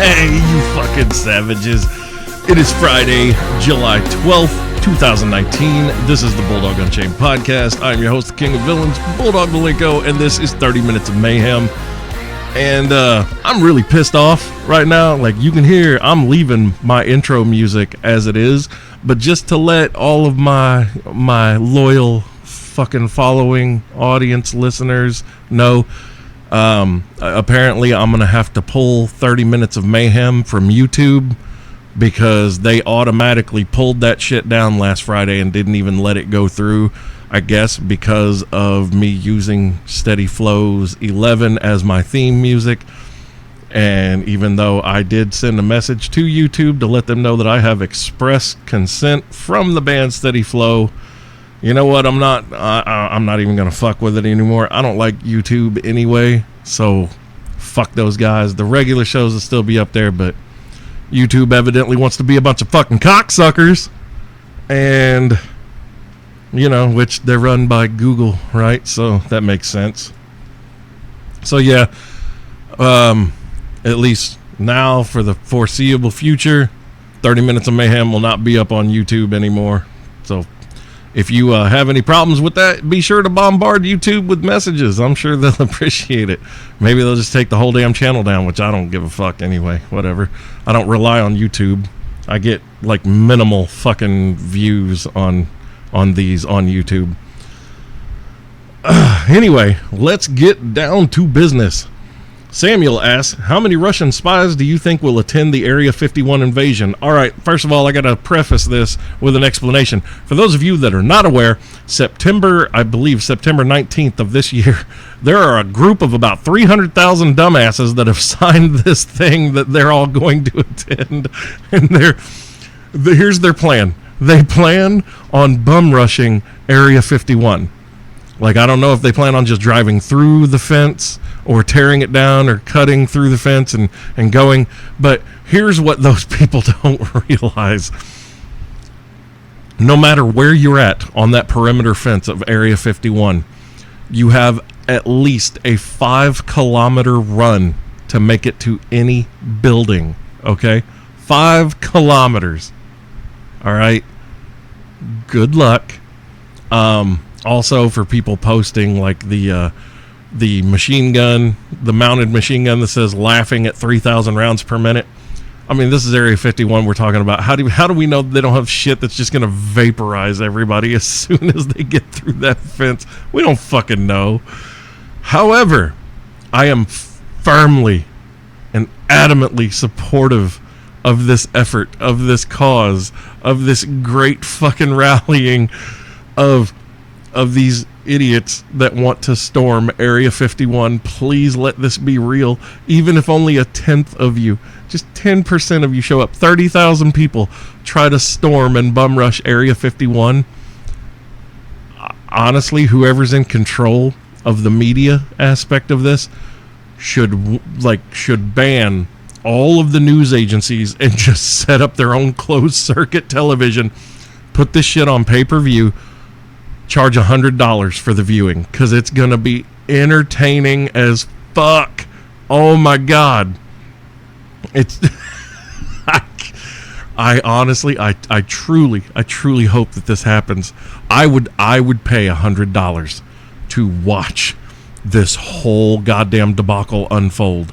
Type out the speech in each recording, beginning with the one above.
Hey, you fucking savages. It is Friday, July 12th, 2019. This is the Bulldog Unchained podcast. I'm your host, the King of Villains, Bulldog Malenko, and this is 30 Minutes of Mayhem. And I'm really pissed off right now. Like, you can hear I'm leaving my intro music as it is, but just to let all of my loyal fucking following audience listeners know, apparently I'm gonna have to pull 30 Minutes of Mayhem from YouTube because they automatically pulled that shit down last Friday and didn't even let it go through, I guess because of me using Steady Flow's 11 as my theme music. And even though I did send a message to YouTube to let them know that I have express consent from the band Steady Flow, you know what? I'm not even gonna fuck with it anymore. I don't like YouTube anyway, so fuck those guys. The regular shows will still be up there, but YouTube evidently wants to be a bunch of fucking cocksuckers, and you know, which they're run by Google, right? So that makes sense. So yeah, at least now for the foreseeable future, 30 Minutes of Mayhem will not be up on YouTube anymore. So if you have any problems with that, be sure to bombard YouTube with messages. I'm sure they'll appreciate it. Maybe they'll just take the whole damn channel down, which I don't give a fuck anyway. Whatever. I don't rely on YouTube. I get like minimal fucking views on these on YouTube. Anyway, let's get down to business. Samuel asks, how many Russian spies do you think will attend the Area 51 invasion? All right, first of all, I got to preface this with an explanation. For those of you that are not aware, September 19th of this year, there are a group of about 300,000 dumbasses that have signed this thing that they're all going to attend. And here's their plan. They plan on bum rushing Area 51. Like, I don't know if they plan on just driving through the fence or tearing it down or cutting through the fence and going. But here's what those people don't realize. No matter where you're at on that perimeter fence of Area 51, you have at least a 5-kilometer run to make it to any building, okay? 5 kilometers. All right? Good luck. Also, for people posting like the machine gun, the mounted machine gun that says laughing at 3,000 rounds per minute. I mean, this is Area 51 we're talking about. How do we know they don't have shit that's just going to vaporize everybody as soon as they get through that fence? We don't fucking know. However, I am firmly and adamantly supportive of this effort, of this cause, of this great fucking rallying of these idiots that want to storm Area 51. Please let this be real. Even if only a 10th of you, just 10% of you show up, 30,000 people try to storm and bum rush Area 51. Honestly, whoever's in control of the media aspect of this should ban all of the news agencies and just set up their own closed circuit television, put this shit on pay-per-view, charge $100 for the viewing, because it's gonna be entertaining as fuck. Oh my god, it's I honestly truly hope that this happens. I would pay $100 to watch this whole goddamn debacle unfold.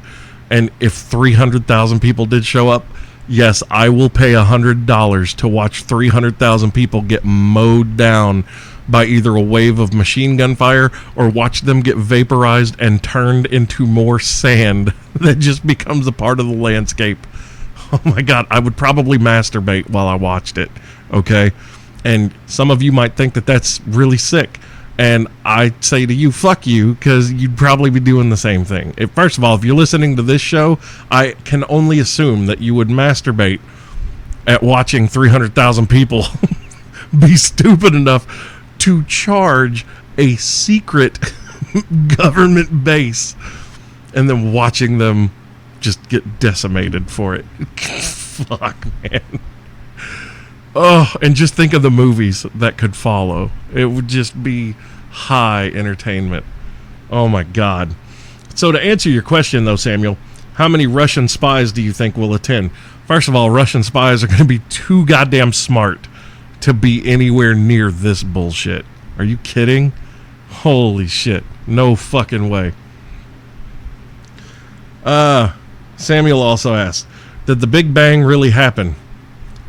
And if 300,000 people did show up, yes, I will pay $100 to watch 300,000 people get mowed down by either a wave of machine gun fire or watch them get vaporized and turned into more sand that just becomes a part of the landscape. Oh my god, I would probably masturbate while I watched it, okay? And some of you might think that that's really sick. And I say to you, fuck you, because you'd probably be doing the same thing. First of all, if you're listening to this show, I can only assume that you would masturbate at watching 300,000 people be stupid enough to charge a secret government base and then watching them just get decimated for it. Fuck, man. Oh, and just think of the movies that could follow. It would just be high entertainment. Oh my god. So to answer your question though, Samuel, How many Russian spies do you think will attend? First of all, Russian spies are going to be too goddamn smart to be anywhere near this bullshit. Are you kidding? Holy shit. No fucking way. Samuel also asked, did the Big Bang really happen?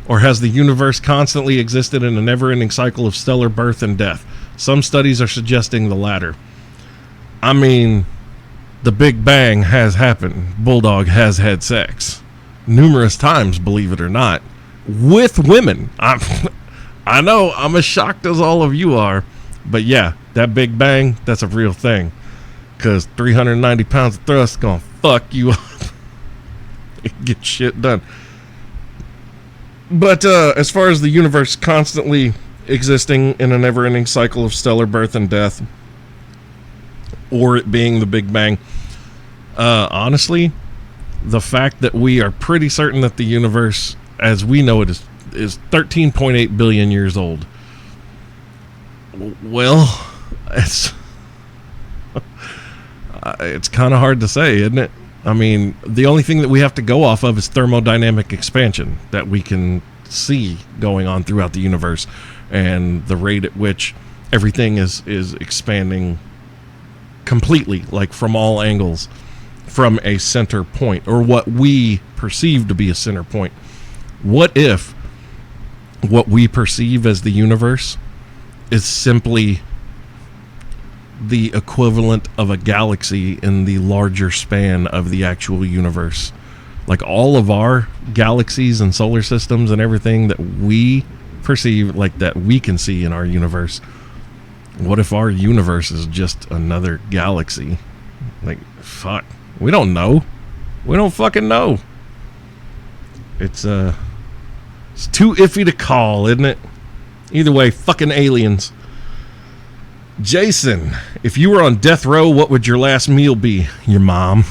Or has the universe constantly existed in a never-ending cycle of stellar birth and death? Some studies are suggesting the latter. I mean, the Big Bang has happened. Bulldog has had sex. Numerous times, believe it or not. With women. I know, I'm as shocked as all of you are. But yeah, that Big Bang, that's a real thing. Because 390 pounds of thrust gonna fuck you up. Get shit done. But as far as the universe constantly existing in a never-ending cycle of stellar birth and death, or it being the Big Bang, honestly, the fact that we are pretty certain that the universe, as we know it, is 13.8 billion years old. Well, it's kind of hard to say, isn't it? I mean, the only thing that we have to go off of is thermodynamic expansion that we can see going on throughout the universe, and the rate at which everything is expanding completely, like from all angles, from a center point, or what we perceive to be a center point. What if what we perceive as the universe is simply the equivalent of a galaxy in the larger span of the actual universe? Like all of our galaxies and solar systems and everything that we perceive, like that we can see in our universe. What if our universe is just another galaxy? Like, fuck. We don't know. We don't fucking know. It's too iffy to call, isn't it? Either way, fucking aliens. Jason, if you were on death row, what would your last meal be? Your mom.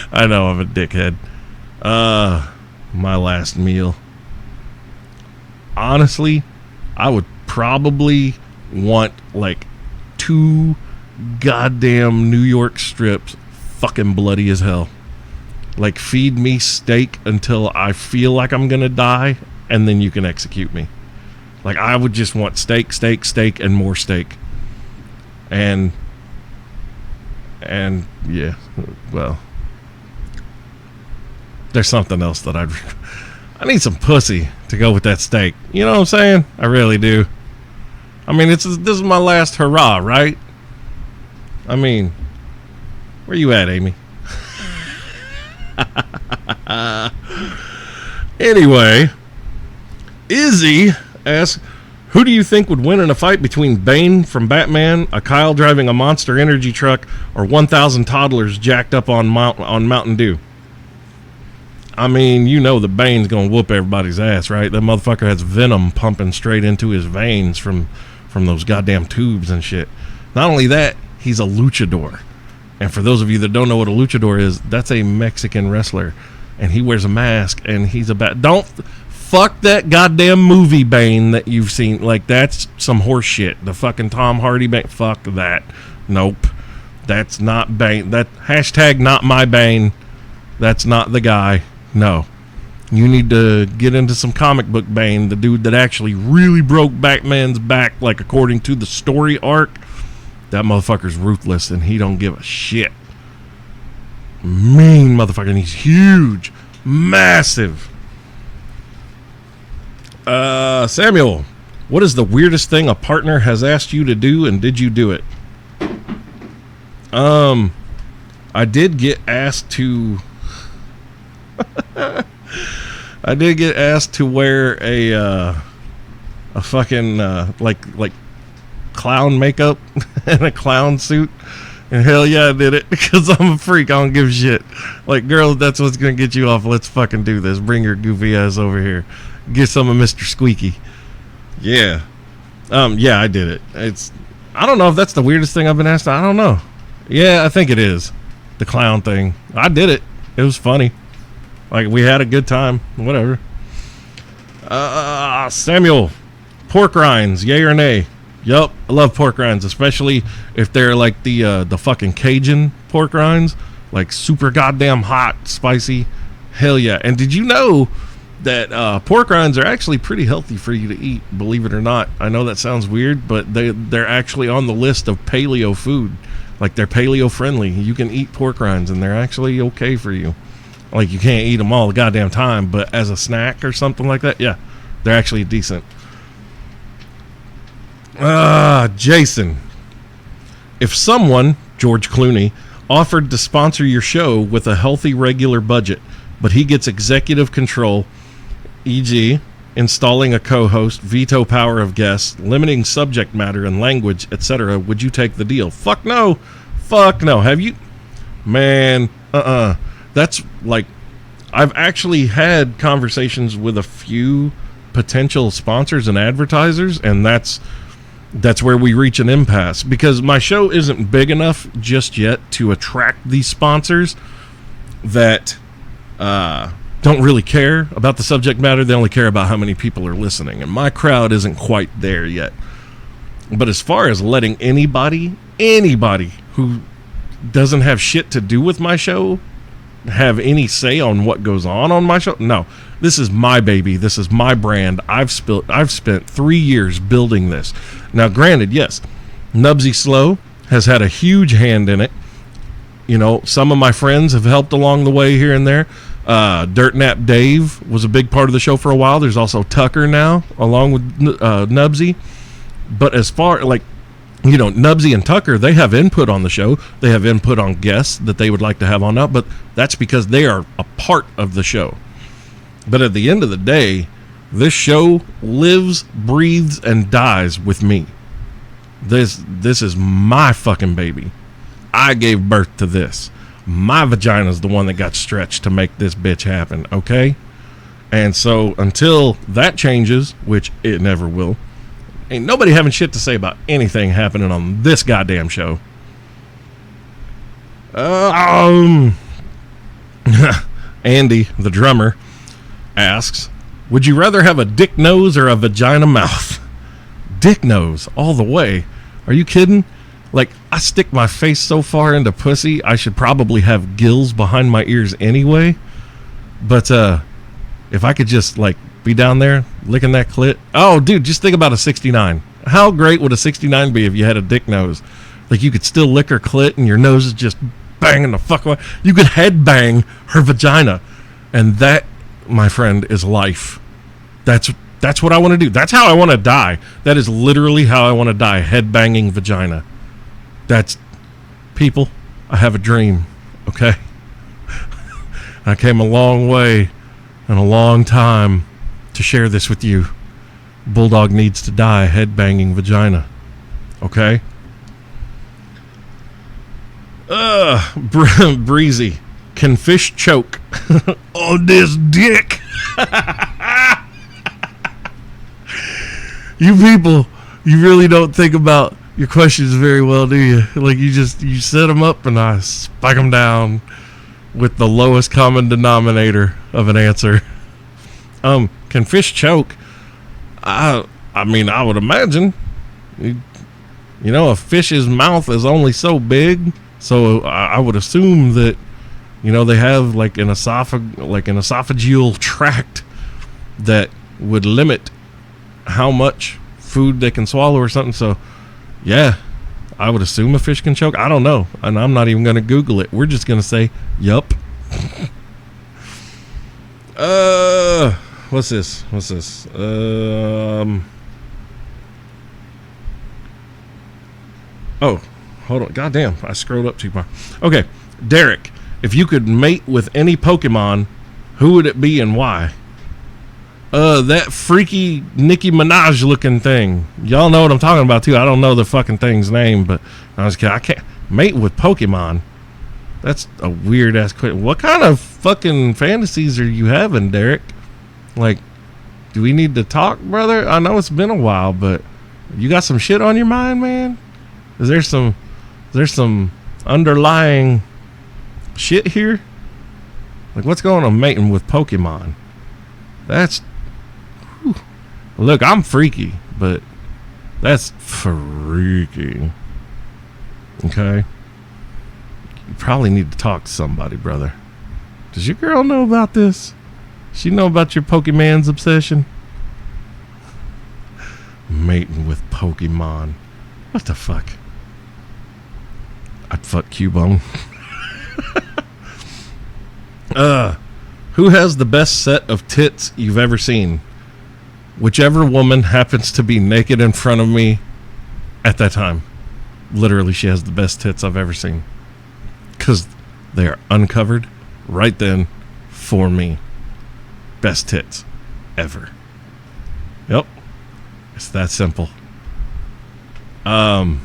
I know, I'm a dickhead. My last meal. Honestly, I would probably want like 2 goddamn New York strips, fucking bloody as hell. Like, feed me steak until I feel like I'm gonna die, and then you can execute me. Like, I would just want steak, steak, steak, and more steak. And yeah, well, there's something else that I need some pussy to go with that steak. You know what I'm saying? I really do. I mean, this is my last hurrah, right? I mean, where you at, Amy? Anyway, Izzy asks, who do you think would win in a fight between Bane from Batman, a Kyle driving a Monster Energy truck, or 1,000 toddlers jacked up on Mountain Dew? I mean, you know the Bane's gonna whoop everybody's ass, right? That motherfucker has venom pumping straight into his veins from those goddamn tubes and shit. Not only that, he's a luchador. And for those of you that don't know what a luchador is, that's a Mexican wrestler. And he wears a mask, and he's a Don't fuck that goddamn movie Bane that you've seen. Like, that's some horse shit. The fucking Tom Hardy Bane. Fuck that. Nope. That's not Bane. That hashtag not my Bane. That's not the guy. No. You need to get into some comic book Bane, the dude that actually really broke Batman's back, like according to the story arc. That motherfucker's ruthless, and he don't give a shit. Mean motherfucker, and he's huge. Massive. Samuel, what is the weirdest thing a partner has asked you to do, and did you do it? I did get asked to I did get asked to wear a fucking like clown makeup and a clown suit, and hell yeah, I did it because I'm a freak. I don't give a shit. Like, girl, that's what's gonna get you off. Let's fucking do this. Bring your goofy ass over here. Get some of Mr. Squeaky. Yeah. Yeah, I did it. I don't know if that's the weirdest thing I've been asked. I don't know. Yeah, I think it is. The clown thing. I did it. It was funny. Like, we had a good time. Whatever. Samuel, pork rinds, yay or nay? Yup, I love pork rinds, especially if they're like the fucking Cajun pork rinds. like super goddamn hot, spicy. Hell yeah. And did you know that pork rinds are actually pretty healthy for you to eat, believe it or not? I know that sounds weird, but they're actually on the list of paleo food. Like, they're paleo friendly. You can eat pork rinds and they're actually okay for you. Like, you can't eat them all the goddamn time, but as a snack or something like that, yeah, they're actually decent. Jason, if someone, George Clooney, offered to sponsor your show with a healthy regular budget, but he gets executive control, e.g., installing a co-host, veto power of guests, limiting subject matter and language, etc., would you take the deal? Fuck no. Fuck no. Have you? Man, That's like, I've actually had conversations with a few potential sponsors and advertisers, and that's where we reach an impasse, because my show isn't big enough just yet to attract these sponsors that don't really care about the subject matter. They only care about how many people are listening, and my crowd isn't quite there yet. But as far as letting anybody who doesn't have shit to do with my show have any say on what goes on my show, no. This is my baby. This is my brand. I've spent 3 years building this. Now, granted, yes, Nubsy Slow has had a huge hand in it. You know, some of my friends have helped along the way here and there. Dirt Nap Dave was a big part of the show for a while. There's also Tucker now, along with Nubsy. But as far, like, you know, Nubsy and Tucker, they have input on the show. They have input on guests that they would like to have on up, but that's because they are a part of the show. But at the end of the day, this show lives, breathes, and dies with me. This is my fucking baby. I gave birth to this. My vagina's the one that got stretched to make this bitch happen, okay? And so until that changes, which it never will, ain't nobody having shit to say about anything happening on this goddamn show. Andy, the drummer, asks, would you rather have a dick nose or a vagina mouth? Dick nose all the way. Are you kidding? Like, I stick my face so far into pussy, I should probably have gills behind my ears anyway. But if I could just, like, be down there licking that clit. Oh, dude, just think about a 69. How great would a 69 be if you had a dick nose? Like, you could still lick her clit and your nose is just banging the fuck away. You could head bang her vagina. And that, my friend, is life. That's what I want to do. That's how I want to die. That is literally how I want to die. Head banging vagina. That's, people, I have a dream, okay? I came a long way and a long time to share this with you. Bulldog needs to die head banging vagina, okay? Breezy, can fish choke on this dick? You people, you really don't think about your questions very well, do you? Like, you set them up and I spike them down with the lowest common denominator of an answer. Can fish choke? I mean, I would imagine. You know, a fish's mouth is only so big, so I would assume that, you know, they have like an esophageal tract that would limit how much food they can swallow or something. So, yeah, I would assume a fish can choke. I don't know, and I'm not even going to Google it. We're just going to say, yup. What's this? Oh, hold on. Goddamn, I scrolled up too far. Okay, Derek, if you could mate with any Pokemon, who would it be and why? That freaky Nicki Minaj looking thing. Y'all know what I'm talking about too. I don't know the fucking thing's name, but I can't mate with Pokemon. That's a weird ass question. What kind of fucking fantasies are you having, Derek? Like, do we need to talk, brother? I know it's been a while, but you got some shit on your mind, man? Is there some underlying shit here? Like, what's going on mating with Pokemon? That's, whew. Look, I'm freaky, but that's freaky. Okay? You probably need to talk to somebody, brother. Does your girl know about this? She know about your Pokemon's obsession? Mating with Pokemon. What the fuck? I'd fuck Cubone. Who has the best set of tits you've ever seen? Whichever woman happens to be naked in front of me at that time. Literally, she has the best tits I've ever seen. Because they are uncovered right then for me. Best tits ever. Yep. It's that simple. I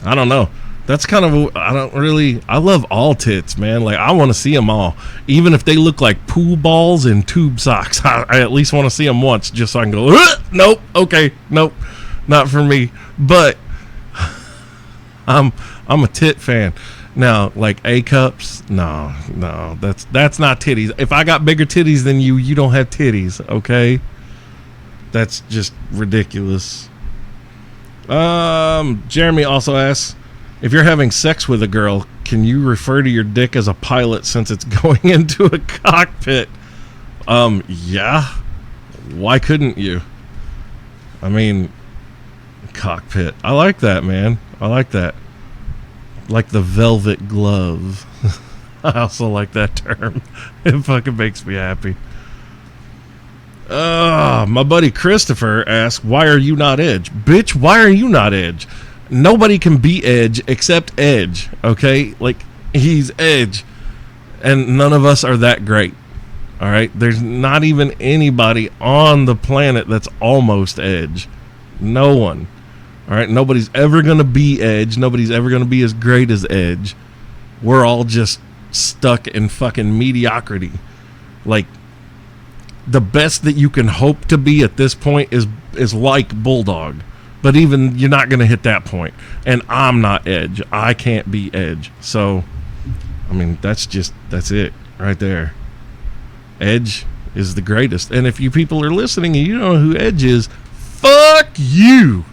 don't know. That's kind of, I love all tits, man. Like, I want to see them all. Even if they look like pool balls in tube socks, I at least want to see them once just so I can go, nope, okay, nope, not for me. But I'm a tit fan. Now, like A cups, no, that's not titties. If I got bigger titties than you, you don't have titties, okay? That's just ridiculous. Jeremy also asks, if you're having sex with a girl, can you refer to your dick as a pilot since it's going into a cockpit? Yeah. Why couldn't you? I mean, cockpit. I like that, man. I like that. Like the velvet glove. I also like that term. It fucking makes me happy. My buddy Christopher asks, why are you not Edge? Bitch, why are you not Edge? Nobody can be Edge except Edge, okay? Like, he's Edge. And none of us are that great, all right? There's not even anybody on the planet that's almost Edge. No one, all right? Nobody's ever going to be Edge. Nobody's ever going to be as great as Edge. We're all just stuck in fucking mediocrity. Like, the best that you can hope to be at this point is like Bulldog. But even you're not going to hit that point. And I'm not Edge. I can't be Edge. So, I mean, that's it right there. Edge is the greatest. And if you people are listening and you don't know who Edge is, fuck you.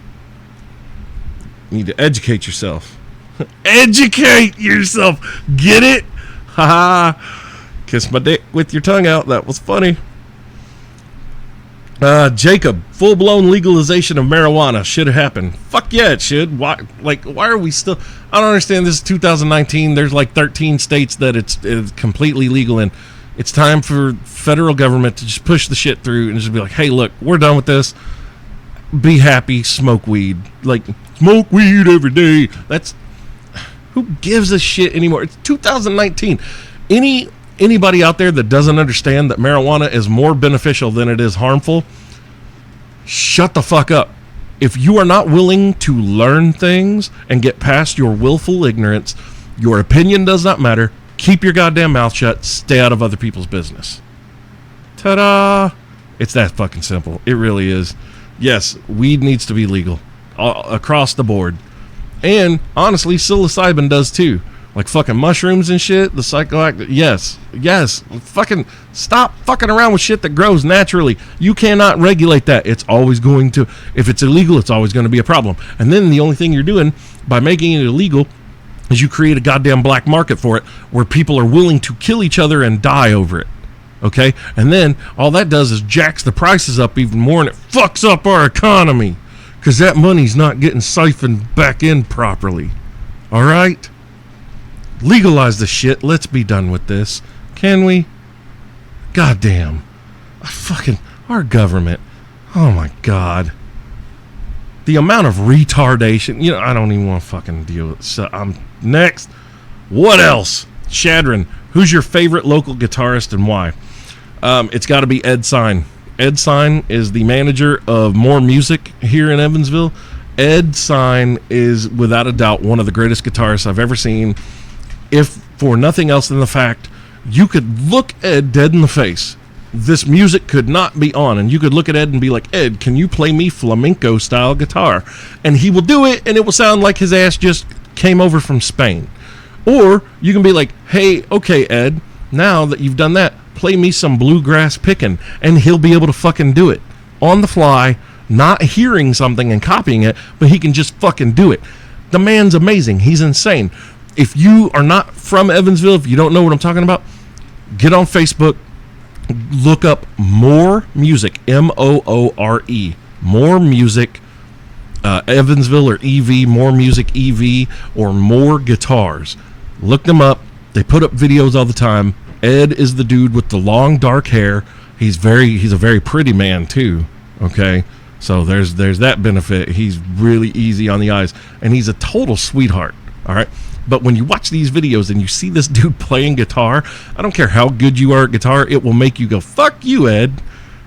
You need to educate yourself. Educate yourself. Get it? Haha. Kiss my dick with your tongue out. That was funny. Jacob, full-blown legalization of marijuana should happen. Fuck yeah, it should. Why are we still? I don't understand. This is 2019. There's like 13 states that it's completely legal in. It's time for federal government to just push the shit through and just be like, hey, look, we're done with this. Be happy, smoke weed. Like, smoke weed every day. That's, who gives a shit anymore? It's 2019. Anybody out there that doesn't understand that marijuana is more beneficial than it is harmful, shut the fuck up. If you are not willing to learn things and get past your willful ignorance, your opinion does not matter. Keep your goddamn mouth shut. Stay out of other people's business. Ta-da! It's that fucking simple. It really is. Yes, weed needs to be legal across the board. And honestly, psilocybin does too. Like fucking mushrooms and shit, the psychoactive. Yes. Fucking stop fucking around with shit that grows naturally. You cannot regulate that. It's always going to, if it's illegal, it's always going to be a problem. And then the only thing you're doing by making it illegal is you create a goddamn black market for it where people are willing to kill each other and die over it. Okay? And then all that does is jacks the prices up even more and it fucks up our economy because that money's not getting siphoned back in properly. All right? Legalize the shit. Let's be done with this. Can we? Goddamn. Our government. Oh my God. The amount of retardation. You know, I don't even want to fucking deal with it. So I'm next. What else? Shadron, who's your favorite local guitarist and why? It's got to be Ed Sign. Ed Sign is the manager of More Music here in Evansville. Ed Sign is without a doubt one of the greatest guitarists I've ever seen. If for nothing else than the fact you could look Ed dead in the face, this music could not be on, and you could look at Ed and be like, Ed, can you play me flamenco style guitar? And he will do it, and it will sound like his ass just came over from Spain. Or you can be like, hey, okay, Ed, now that you've done that, play me some bluegrass picking, and he'll be able to fucking do it. On the fly, not hearing something and copying it, but he can just fucking do it. The man's amazing. He's insane. If you are not from Evansville, if you don't know what I'm talking about, get on Facebook, look up More Music, Moore, More Music, Evansville or EV, More Music EV, or More Guitars. Look them up. They put up videos all the time. Ed is the dude with the long dark hair. He's a very pretty man too. Okay, so there's that benefit. He's really easy on the eyes, and he's a total sweetheart. All right. But when you watch these videos and you see this dude playing guitar, I don't care how good you are at guitar, it will make you go, fuck you, Ed.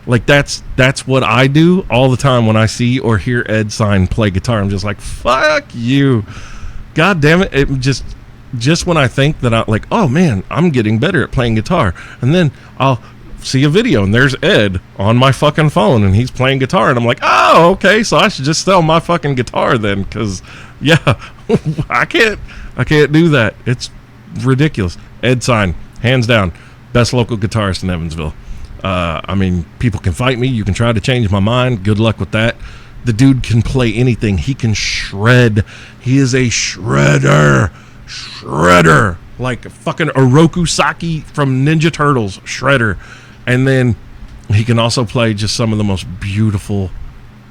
Like, that's what I do all the time when I see or hear Ed Sign play guitar. I'm just like, fuck you. God damn it. It just when I think that I like, oh man, I'm getting better at playing guitar. And then I'll see a video and there's Ed on my fucking phone and he's playing guitar. And I'm like, oh, okay, so I should just sell my fucking guitar then. Because, yeah, I can't do that. It's ridiculous. Ed Sign, hands down, best local guitarist in Evansville. I mean, people can fight me. You can try to change my mind. Good luck with that. The dude can play anything. He can shred. He is a shredder. Like a fucking Oroku Saki from Ninja Turtles. Shredder. And then he can also play just some of the most beautiful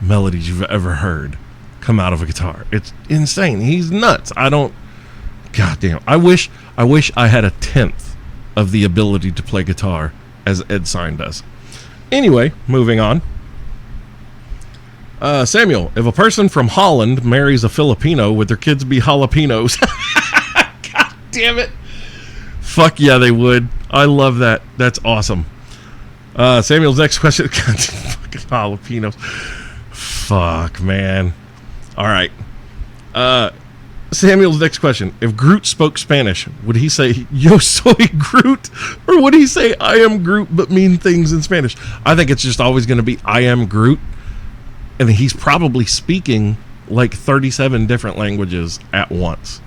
melodies you've ever heard come out of a guitar. It's insane. He's nuts. Goddamn. I wish I had a tenth of the ability to play guitar as Ed Sign does. Anyway, moving on. Samuel, if a person from Holland marries a Filipino, would their kids be jalapenos? God damn it. Fuck yeah, they would. I love that. That's awesome. Samuel's next question. God, fucking jalapenos. Fuck, man. All right. Samuel's next question. If Groot spoke Spanish, would he say, yo soy Groot? Or would he say, I am Groot, but mean things in Spanish? I think it's just always going to be, I am Groot. And he's probably speaking like 37 different languages at once.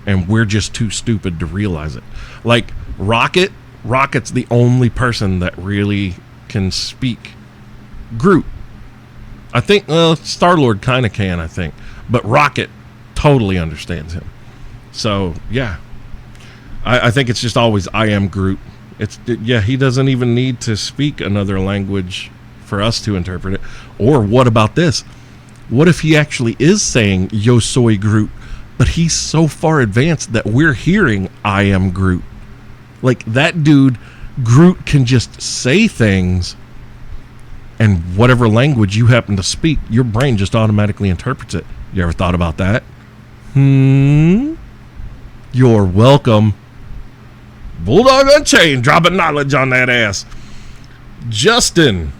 And we're just too stupid to realize it. Like Rocket's the only person that really can speak Groot. I think, Star-Lord kind of can, I think. But Rocket totally understands him. So yeah, I think it's just always I am Groot. He doesn't even need to speak another language for us to interpret it. Or what about this? What if he actually is saying yo soy Groot, but he's so far advanced that we're hearing I am Groot? Like that dude Groot can just say things, and whatever language you happen to speak, your brain just automatically interprets it. You ever thought about that? You're welcome. Bulldog Unchained, dropping knowledge on that ass. Justin,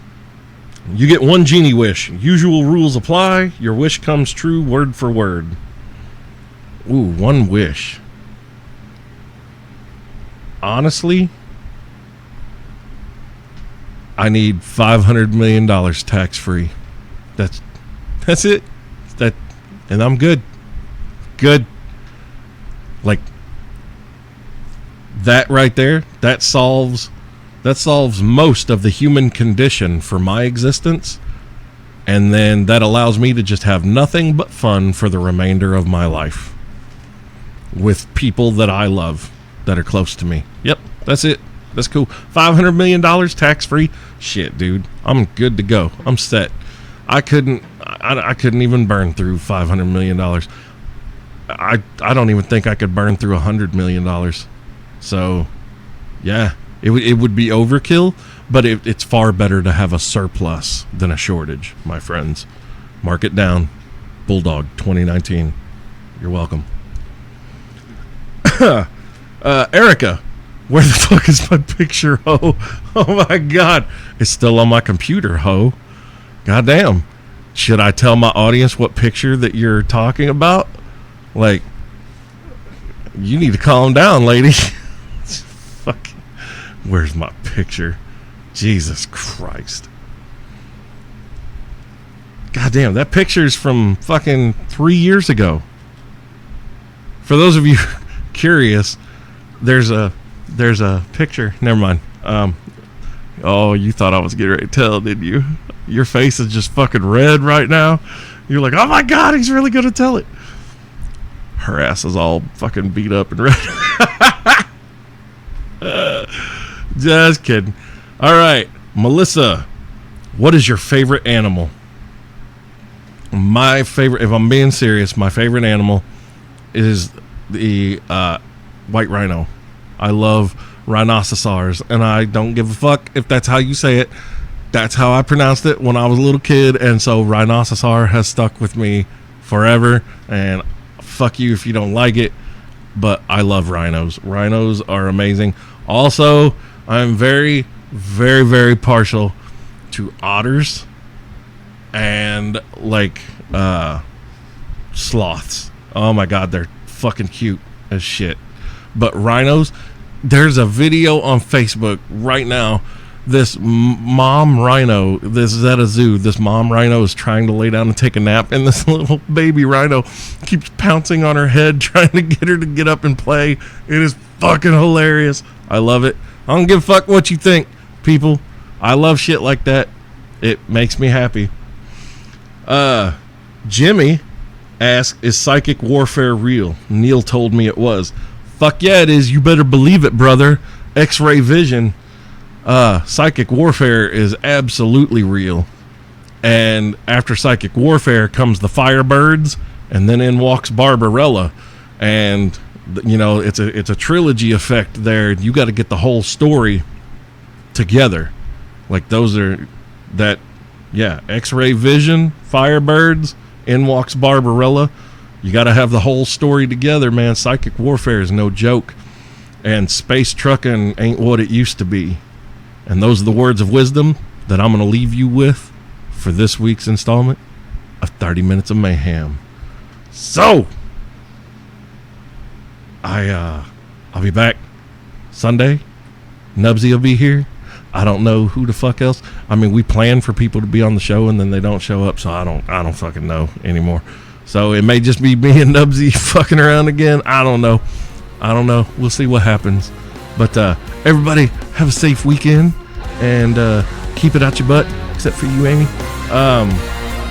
you get one genie wish. Usual rules apply. Your wish comes true word for word. Ooh, one wish. Honestly, I need $500 million tax free. That's it. And I'm good. Like that right there, that solves most of the human condition for my existence, and then that allows me to just have nothing but fun for the remainder of my life with people that I love that are close to me. Yep, that's it. That's cool. $500 million tax free. Shit, dude, I'm good to go. I'm set. I couldn't even burn through $500 million. I don't even think I could burn through $100 million. So, yeah, it would be overkill, but it's far better to have a surplus than a shortage, my friends. Mark it down. Bulldog 2019. You're welcome. Erica, where the fuck is my picture, ho? Oh my God. It's still on my computer, ho. Goddamn. Should I tell my audience what picture that you're talking about? Like, you need to calm down, lady. Fuck. Where's my picture? Jesus Christ. Goddamn, that picture's from fucking 3 years ago. For those of you curious, there's a picture. Never mind. Oh, you thought I was getting ready to tell, didn't you? Your face is just fucking red right now. You're like, oh my God, he's really going to tell it. Her ass is all fucking beat up and red. Just kidding. All right, Melissa, what is your favorite animal? My favorite, if I'm being serious, my favorite animal is the white rhino. I love rhinoceros, and I don't give a fuck if that's how you say it. That's how I pronounced it when I was a little kid, and so rhinoceros has stuck with me forever, and fuck you if you don't like it, but I love rhinos. Rhinos are amazing. Also, I'm very, very, very partial to otters and like sloths. Oh my god, they're fucking cute as shit. But rhinos, there's a video on Facebook right now. This mom rhino, this is at a zoo. This mom rhino is trying to lay down and take a nap, and this little baby rhino keeps pouncing on her head, trying to get her to get up and play. It is fucking hilarious. I love it. I don't give a fuck what you think, people. I love shit like that. It makes me happy. Jimmy asked, is psychic warfare real? Neil told me it was. Fuck yeah, it is. You better believe it, brother. X-ray vision. Psychic warfare is absolutely real. And after psychic warfare comes the Firebirds, and then in walks Barbarella. And, you know, it's a trilogy effect there. You got to get the whole story together. Like, those are that, yeah, X-ray vision, Firebirds, in walks Barbarella. You got to have the whole story together, man. Psychic warfare is no joke. And space trucking ain't what it used to be. And those are the words of wisdom that I'm going to leave you with for this week's installment of 30 Minutes of Mayhem. So, I'll be back Sunday. Nubsy will be here. I don't know who the fuck else. I mean, we plan for people to be on the show and then they don't show up, so I don't fucking know anymore. So it may just be me and Nubsy fucking around again. I don't know. We'll see what happens. But everybody have a safe weekend and keep it out your butt, except for you, Amy.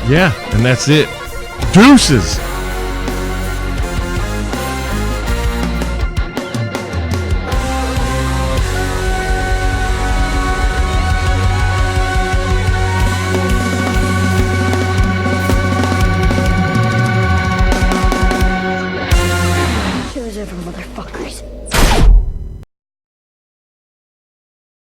Yeah, and that's it. Deuces. Here's every motherfuckers.